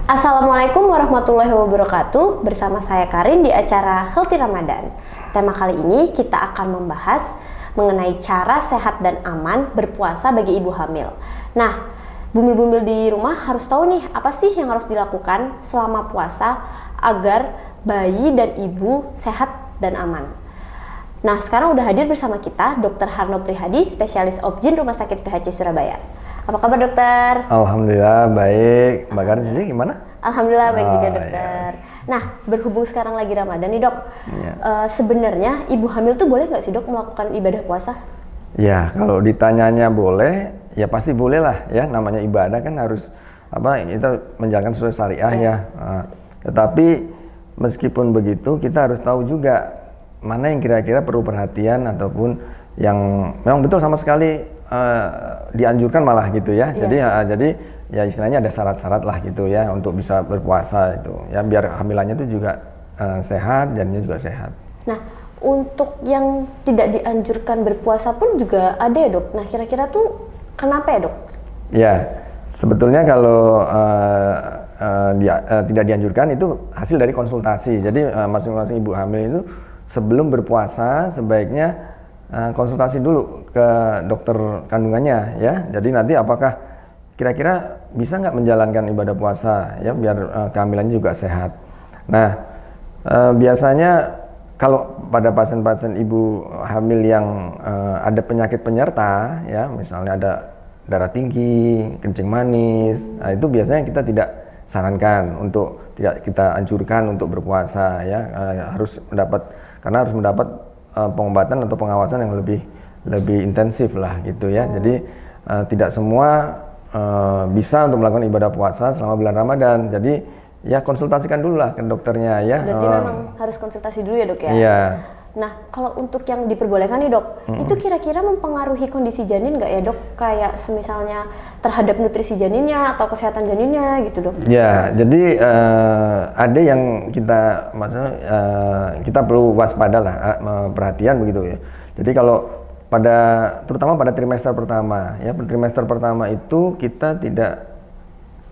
Assalamualaikum warahmatullahi wabarakatuh. Bersama saya Karin di acara Healthy Ramadan. Tema kali ini kita akan membahas mengenai cara sehat dan aman berpuasa bagi ibu hamil. Nah, bumil-bumil di rumah harus tahu nih, apa sih yang harus dilakukan selama puasa agar bayi dan ibu sehat dan aman. Nah, sekarang udah hadir bersama kita Dr. Harno Prihadi, spesialis Obgyn Rumah Sakit PHC Surabaya. Apa kabar dokter? Alhamdulillah baik. Mbak Karin sendiri gimana? Alhamdulillah baik juga dokter. Yes. Nah, berhubung sekarang lagi Ramadan nih dok, sebenarnya ibu hamil tuh boleh nggak sih dok melakukan ibadah puasa? Ya, kalau ditanyanya boleh, ya pasti boleh lah ya. Namanya ibadah kan harus kita menjalankan sesuai syariah ya. Tetapi meskipun begitu, kita harus tahu juga mana yang kira-kira perlu perhatian ataupun yang memang betul sama sekali dianjurkan malah gitu ya. Jadi ya istilahnya ada syarat-syarat lah gitu ya untuk bisa berpuasa itu ya, biar hamilannya itu juga sehat, janinnya juga sehat. Nah, untuk yang tidak dianjurkan berpuasa pun juga ada ya dok. Nah, kira-kira tuh kenapa ya dok? Ya, sebetulnya kalau tidak dianjurkan itu hasil dari konsultasi. Jadi masing-masing ibu hamil itu sebelum berpuasa sebaiknya konsultasi dulu ke dokter kandungannya ya. Jadi nanti apakah kira-kira bisa nggak menjalankan ibadah puasa ya biar kehamilannya juga sehat. Nah, biasanya kalau pada pasien-pasien ibu hamil yang ada penyakit penyerta ya, misalnya ada darah tinggi, kencing manis, nah itu biasanya kita tidak sarankan untuk, tidak kita anjurkan untuk berpuasa ya, harus mendapat pengobatan atau pengawasan yang lebih intensif lah gitu ya. Jadi tidak semua bisa untuk melakukan ibadah puasa selama bulan Ramadan. Jadi ya konsultasikan dulu lah ke dokternya ya. Berarti memang harus konsultasi dulu ya dok ya? Iya. Nah, kalau untuk yang diperbolehkan nih dok, itu kira-kira mempengaruhi kondisi janin nggak ya dok? Kayak semisalnya terhadap nutrisi janinnya atau kesehatan janinnya gitu dok? Ya, jadi ada yang kita kita perlu waspada lah, perhatian begitu ya. Jadi kalau terutama pada trimester pertama ya, trimester pertama itu kita tidak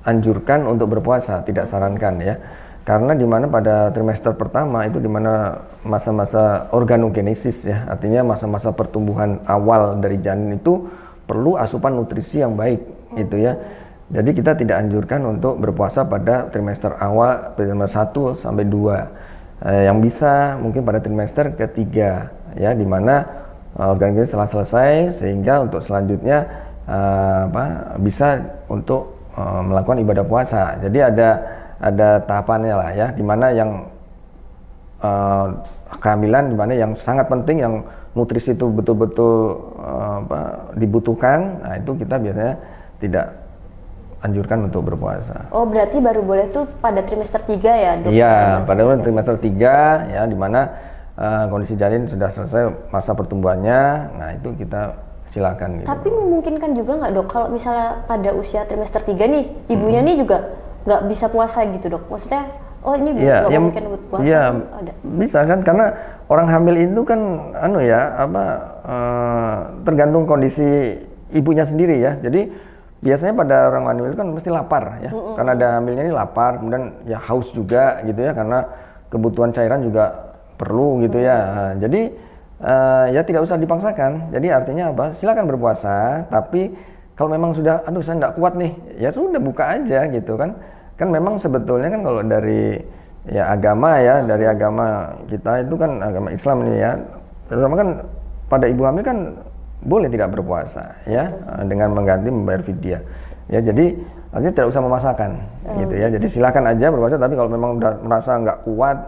anjurkan untuk berpuasa, tidak sarankan ya. Karena di mana pada trimester pertama itu di mana masa-masa organogenesis ya, artinya masa-masa pertumbuhan awal dari janin itu perlu asupan nutrisi yang baik gitu ya. Jadi kita tidak anjurkan untuk berpuasa pada trimester awal, trimester 1 sampai 2. Yang bisa mungkin pada trimester ketiga ya, di mana organogenesis telah selesai sehingga untuk selanjutnya bisa untuk melakukan ibadah puasa. Jadi ada tahapannya lah ya, dimana yang kehamilan, dimana yang sangat penting, yang nutrisi itu betul-betul dibutuhkan, nah itu kita biasanya tidak anjurkan untuk berpuasa. Oh, berarti baru boleh tuh pada trimester 3 ya dok? Iya, pada trimester 3 ya, dimana kondisi janin sudah selesai masa pertumbuhannya, nah itu kita silakan gitu. Tapi memungkinkan juga nggak dok kalau misalnya pada usia trimester 3 nih ibunya nih juga nggak bisa puasa gitu dok? Maksudnya, oh ini nggak mungkin buat puasa? Iya, bisa kan, karena orang hamil itu kan tergantung kondisi ibunya sendiri ya. Jadi biasanya pada orang hamil itu kan mesti lapar ya, karena ada hamilnya ini lapar, kemudian ya haus juga gitu ya, karena kebutuhan cairan juga perlu gitu ya. Nah, jadi ya tidak usah dipaksakan. Jadi artinya apa? Silakan berpuasa, tapi kalau memang sudah, saya nggak kuat nih, ya sudah buka aja gitu kan. Kan memang sebetulnya kan kalau dari ya agama ya, dari agama kita itu kan agama Islam ini ya, terutama kan pada ibu hamil kan boleh tidak berpuasa ya, dengan membayar fidyah. Ya jadi artinya tidak usah memaksakan gitu ya. Jadi silakan aja berpuasa, tapi kalau memang udah merasa nggak kuat,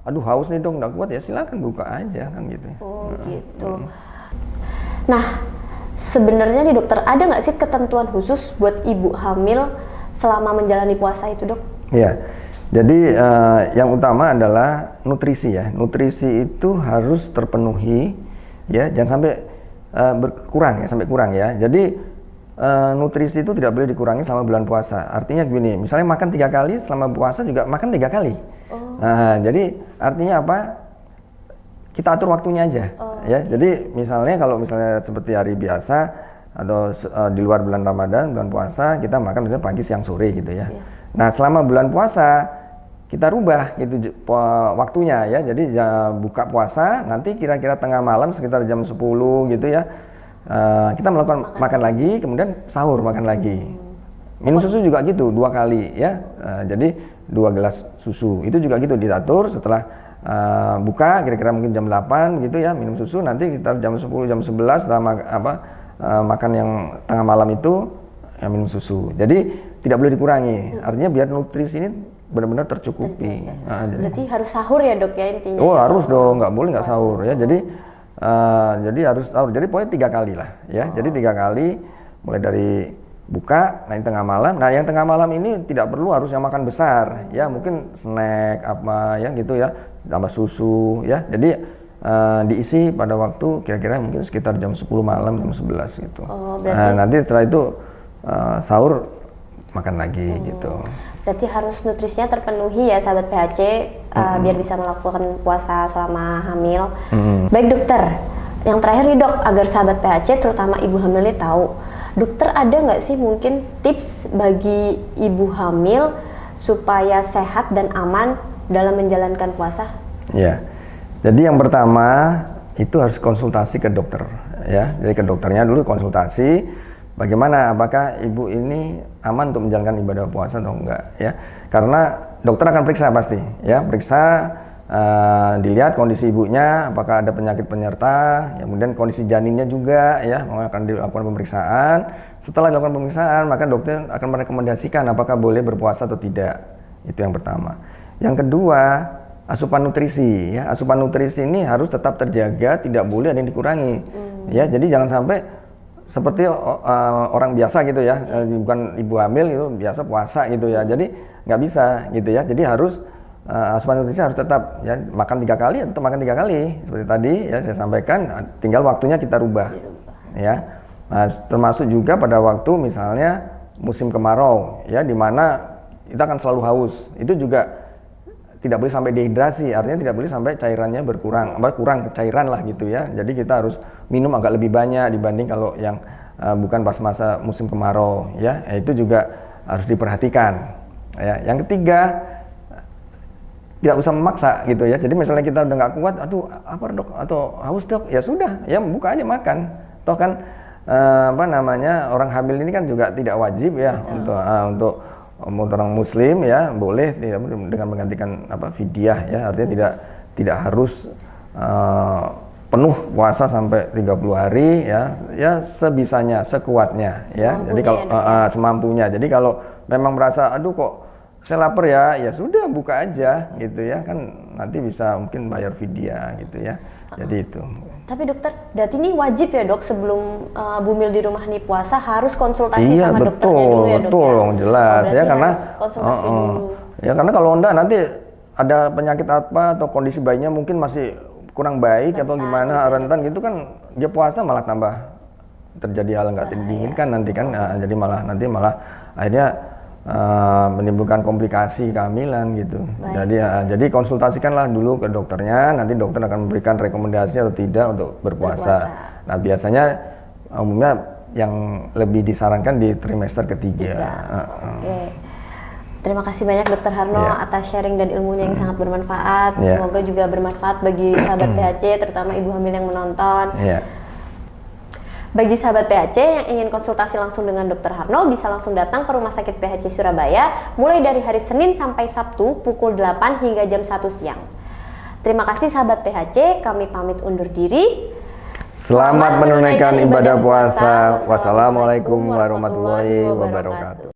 haus nih dong, nggak kuat, ya silakan buka aja kan gitu. Oh gitu. Nah, sebenarnya nih dokter, ada nggak sih ketentuan khusus buat ibu hamil selama menjalani puasa itu dok? Ya, jadi yang utama adalah nutrisi ya. Nutrisi itu harus terpenuhi ya, jangan sampai berkurang ya, sampai kurang ya. Jadi nutrisi itu tidak boleh dikurangi selama bulan puasa. Artinya gini, misalnya makan 3 kali, selama puasa juga makan 3 kali. Nah, jadi artinya apa? Kita atur waktunya aja ya. Jadi misalnya kalau misalnya seperti hari biasa atau di luar bulan Ramadan, bulan puasa, kita makan misalnya pagi, siang, sore gitu ya. Nah, selama bulan puasa kita rubah gitu waktunya ya. Jadi buka puasa nanti kira-kira tengah malam sekitar jam 10 gitu ya. Kita melakukan makan lagi, kemudian sahur makan lagi. Minum susu juga gitu 2 kali ya. Jadi 2 gelas susu. Itu juga gitu diatur setelah buka kira-kira mungkin jam 8 gitu ya, minum susu. Nanti kita jam 10 jam 11 setelah makan yang tengah malam itu ya minum susu. Jadi tidak boleh dikurangi. Artinya biar nutrisi ini benar-benar tercukupi. Berarti harus sahur ya dok ya intinya? Oh harus dong, nggak boleh nggak sahur ya. Jadi harus sahur. Jadi pokoknya 3 kali lah ya. Jadi 3 kali mulai dari buka, nanti tengah malam. Nah yang tengah malam ini tidak perlu harus yang makan besar ya. Mungkin snack apa ya gitu ya, tambah susu ya. Jadi diisi pada waktu kira-kira mungkin sekitar jam 10 malam, jam 11 gitu. Berarti... nanti setelah itu sahur makan lagi gitu. Berarti harus nutrisinya terpenuhi ya sahabat PHC biar bisa melakukan puasa selama hamil. Baik dokter, yang terakhir nih dok, agar sahabat PHC terutama ibu hamil ini tahu, dokter ada nggak sih mungkin tips bagi ibu hamil supaya sehat dan aman dalam menjalankan puasa? Ya. Jadi yang pertama itu harus konsultasi ke dokter ya. Jadi ke dokternya dulu konsultasi bagaimana, apakah ibu ini aman untuk menjalankan ibadah puasa atau enggak ya. Karena dokter akan periksa pasti ya, periksa dilihat kondisi ibunya apakah ada penyakit penyerta, ya, kemudian kondisi janinnya juga ya, akan dilakukan pemeriksaan. Setelah dilakukan pemeriksaan maka dokter akan merekomendasikan apakah boleh berpuasa atau tidak. Itu yang pertama. Yang kedua, asupan nutrisi ya. Asupan nutrisi ini harus tetap terjaga, tidak boleh ada yang dikurangi. Ya, jadi jangan sampai seperti orang biasa gitu ya, bukan ibu hamil itu biasa puasa gitu ya. Jadi nggak bisa gitu ya. Jadi harus asupan nutrisi harus tetap ya, makan 3 kali tetap makan 3 kali seperti tadi ya saya sampaikan, tinggal waktunya kita rubah. Ya. Nah, termasuk juga pada waktu misalnya musim kemarau ya, di mana kita akan selalu haus. Itu juga tidak boleh sampai dehidrasi, artinya tidak boleh sampai cairannya kurang cairan lah gitu ya. Jadi kita harus minum agak lebih banyak dibanding kalau yang bukan pas masa musim kemarau ya. Itu juga harus diperhatikan. Ya. Yang ketiga, tidak usah memaksa gitu ya. Jadi misalnya kita udah nggak kuat, aduh apa dok atau haus dok, ya sudah ya buka aja makan. Toh kan orang hamil ini kan juga tidak wajib ya untuk orang muslim ya, boleh dengan menggantikan fidyah ya, artinya tidak harus penuh puasa sampai 30 hari ya sebisanya, sekuatnya ya. Jadi kalau semampunya. Jadi kalau memang merasa aduh kok saya lapar ya sudah buka aja gitu ya, kan nanti bisa mungkin bayar fidyah gitu ya. Jadi itu. Tapi dokter, berarti ini wajib ya dok sebelum bumil di rumah nih puasa harus konsultasi sama dokternya dulu ya dok? Betul, jelas ya, karena konsultasi dulu. Ya karena kalau enggak nanti ada penyakit apa atau kondisi bayinya mungkin masih kurang baik rentan, atau gimana rentan gitu kan, dia puasa malah tambah terjadi hal nggak diinginkan nanti kan, jadi malah akhirnya menimbulkan komplikasi kehamilan gitu. Jadi konsultasikanlah dulu ke dokternya, nanti dokter akan memberikan rekomendasi atau tidak untuk berpuasa. Nah biasanya umumnya yang lebih disarankan di trimester ketiga. Oke. Terima kasih banyak Dokter Harno atas sharing dan ilmunya yang sangat bermanfaat. Semoga juga bermanfaat bagi sahabat PHC, terutama ibu hamil yang menonton. Bagi sahabat PHC yang ingin konsultasi langsung dengan Dr. Harno, bisa langsung datang ke Rumah Sakit PHC Surabaya mulai dari hari Senin sampai Sabtu pukul 8 hingga jam 1 siang. Terima kasih sahabat PHC, kami pamit undur diri. Selamat menunaikan ibadah puasa. Wassalamualaikum warahmatullahi wabarakatuh.